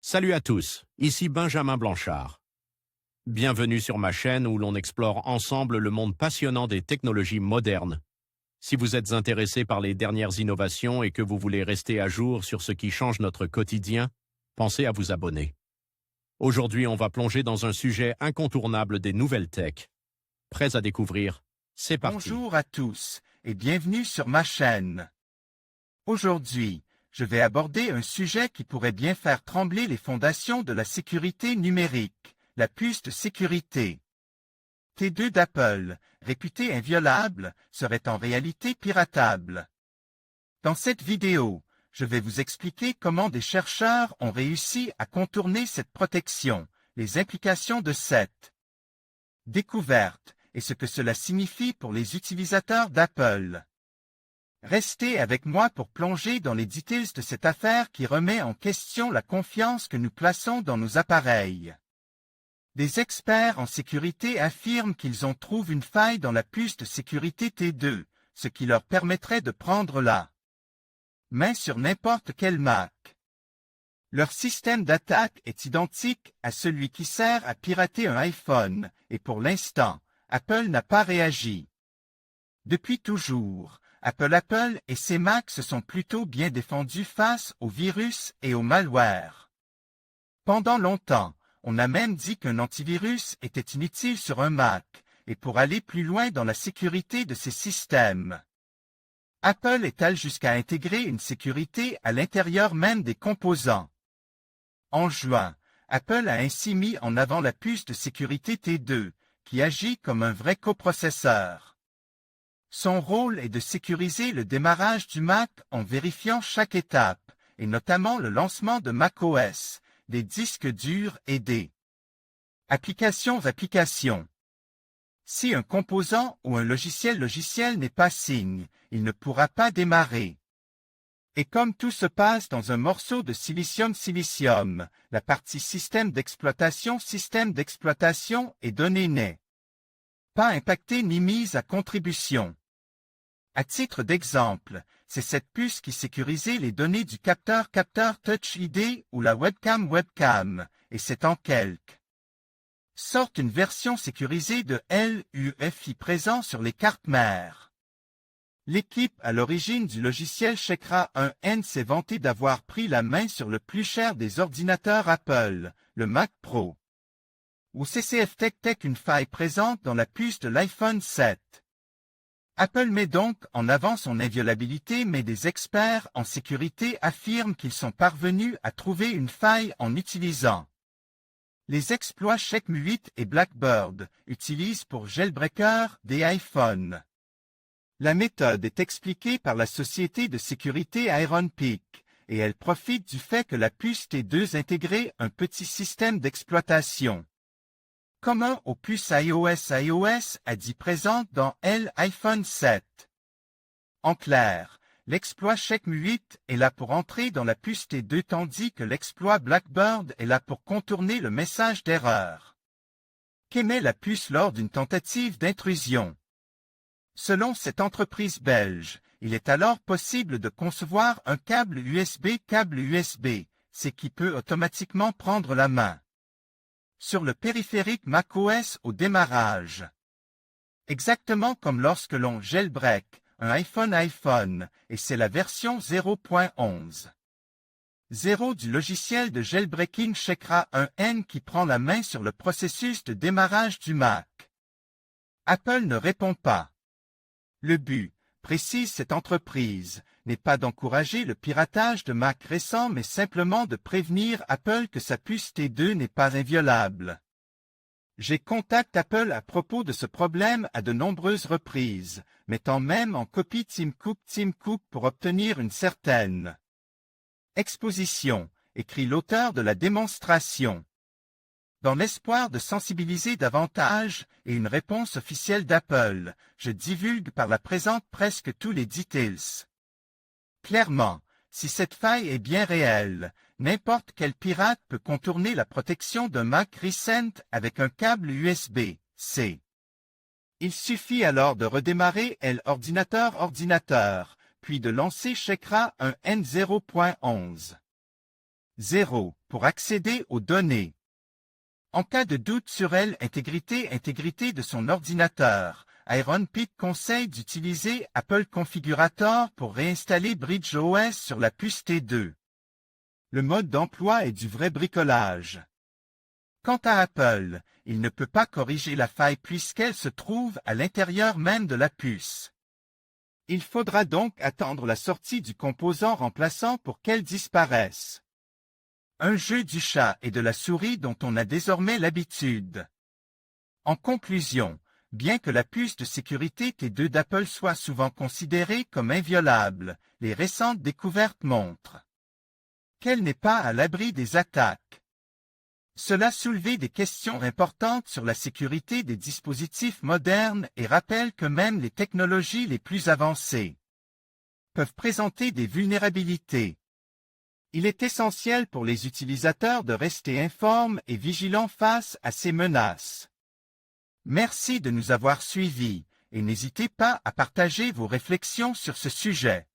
Salut à tous, ici Benjamin Blanchard. Bienvenue sur ma chaîne où l'on explore ensemble le monde passionnant des technologies modernes. Si vous êtes intéressé par les dernières innovations et que vous voulez rester à jour sur ce qui change notre quotidien, pensez à vous abonner. Aujourd'hui, on va plonger dans un sujet incontournable des nouvelles tech. Prêts à découvrir? C'est parti. Bonjour à tous et bienvenue sur ma chaîne. Aujourd'hui, je vais aborder un sujet qui pourrait bien faire trembler les fondations de la sécurité numérique, la puce de sécurité. T2 d'Apple, réputée inviolable, serait en réalité piratable. Dans cette vidéo, je vais vous expliquer comment des chercheurs ont réussi à contourner cette protection, les implications de cette découverte et ce que cela signifie pour les utilisateurs d'Apple. Restez avec moi pour plonger dans les details de cette affaire qui remet en question la confiance que nous plaçons dans nos appareils. Des experts en sécurité affirment qu'ils ont trouvé une faille dans la puce de sécurité T2, ce qui leur permettrait de prendre la main sur n'importe quel Mac. Leur système d'attaque est identique à celui qui sert à pirater un iPhone, et pour l'instant, Apple n'a pas réagi. Depuis toujours, Apple et ses Macs se sont plutôt bien défendus face aux virus et aux malwares. Pendant longtemps, on a même dit qu'un antivirus était inutile sur un Mac, et pour aller plus loin dans la sécurité de ces systèmes. Apple est allé jusqu'à intégrer une sécurité à l'intérieur même des composants. En juin, Apple a ainsi mis en avant la puce de sécurité T2, qui agit comme un vrai coprocesseur. Son rôle est de sécuriser le démarrage du Mac en vérifiant chaque étape, et notamment le lancement de macOS, des disques durs et des applications. Si un composant ou un logiciel n'est pas signe, il ne pourra pas démarrer. Et comme tout se passe dans un morceau de silicium, la partie système d'exploitation et données n'est pas impactée ni mise à contribution. À titre d'exemple, c'est cette puce qui sécurisait les données du capteur Touch ID ou la webcam, et c'est en quelque sorte une version sécurisée de l'UEFI présent sur les cartes mères. L'équipe à l'origine du logiciel Chekra 1N s'est vantée d'avoir pris la main sur le plus cher des ordinateurs Apple, le Mac Pro. Ou CCF Tech une faille présente dans la puce de l'iPhone 7. Apple met donc en avant son inviolabilité, mais des experts en sécurité affirment qu'ils sont parvenus à trouver une faille en utilisant les exploits Checkme 8 et Blackbird, utilisent pour jailbreaker des iPhones. La méthode est expliquée par la société de sécurité Ironpeak, et elle profite du fait que la puce T2 intégrait un petit système d'exploitation commun aux puces iOS a dit présente dans l'iPhone 7. En clair, l'exploit Checkme 8 est là pour entrer dans la puce T2 tandis que l'exploit Blackbird est là pour contourner le message d'erreur qu'émet la puce lors d'une tentative d'intrusion. Selon cette entreprise belge, il est alors possible de concevoir un câble USB-C qui peut automatiquement prendre la main sur le périphérique macOS au démarrage. Exactement comme lorsque l'on jailbreak un iPhone, et c'est la version 0.11. 0 du logiciel de jailbreaking Chekra 1N qui prend la main sur le processus de démarrage du Mac. Apple ne répond pas. Le but, précise cette entreprise, n'est pas d'encourager le piratage de Mac récents mais simplement de prévenir Apple que sa puce T2 n'est pas inviolable. J'ai contacté Apple à propos de ce problème à de nombreuses reprises, mettant même en copie Tim Cook pour obtenir une certaine exposition, écrit l'auteur de la démonstration. Dans l'espoir de sensibiliser davantage et une réponse officielle d'Apple, je divulgue par la présente presque tous les details. Clairement, si cette faille est bien réelle, n'importe quel pirate peut contourner la protection d'un Mac Recent avec un câble USB-C. Il suffit alors de redémarrer l'ordinateur, puis de lancer Chekra un N0.11. 0. pour accéder aux données. En cas de doute sur l'intégrité de son ordinateur, Ironpit conseille d'utiliser Apple Configurator pour réinstaller BridgeOS sur la puce T2. Le mode d'emploi est du vrai bricolage. Quant à Apple, il ne peut pas corriger la faille puisqu'elle se trouve à l'intérieur même de la puce. Il faudra donc attendre la sortie du composant remplaçant pour qu'elle disparaisse. Un jeu du chat et de la souris dont on a désormais l'habitude. En conclusion, bien que la puce de sécurité T2 d'Apple soit souvent considérée comme inviolable, les récentes découvertes montrent qu'elle n'est pas à l'abri des attaques. Cela soulevait des questions importantes sur la sécurité des dispositifs modernes et rappelle que même les technologies les plus avancées peuvent présenter des vulnérabilités. Il est essentiel pour les utilisateurs de rester informes et vigilants face à ces menaces. Merci de nous avoir suivis et n'hésitez pas à partager vos réflexions sur ce sujet.